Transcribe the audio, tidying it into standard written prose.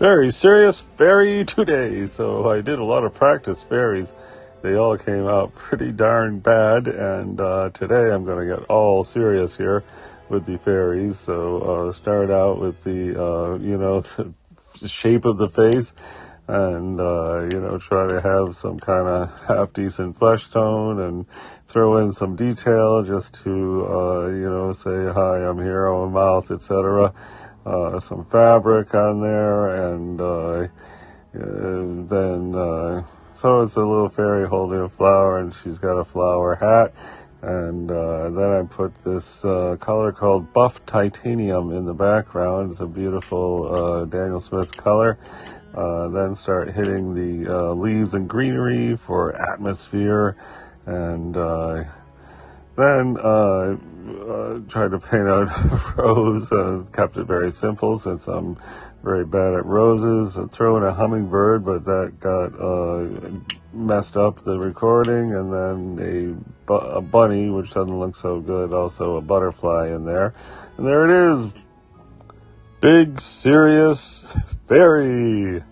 Very serious fairy today. So I did a lot of practice fairies. They all came out pretty darn bad, and today I'm going to get all serious here with the fairies. So start out with the the shape of the face, and try to have some kind of half decent flesh tone, and throw in some detail just to say hi, I'm here, on mouth, etc. Some fabric on there, and then so it's a little fairy holding a flower, and she's got a flower hat. And then I put this color called Buff Titanium in the background. It's a beautiful Daniel Smith color. Then start hitting the leaves and greenery for atmosphere, and then tried to paint out a rose. Kept it very simple since I'm very bad at roses. I threw in a hummingbird, but that got messed up the recording. And then a bunny, which doesn't look so good. Also a butterfly in there. And there it is. Big, serious fairy.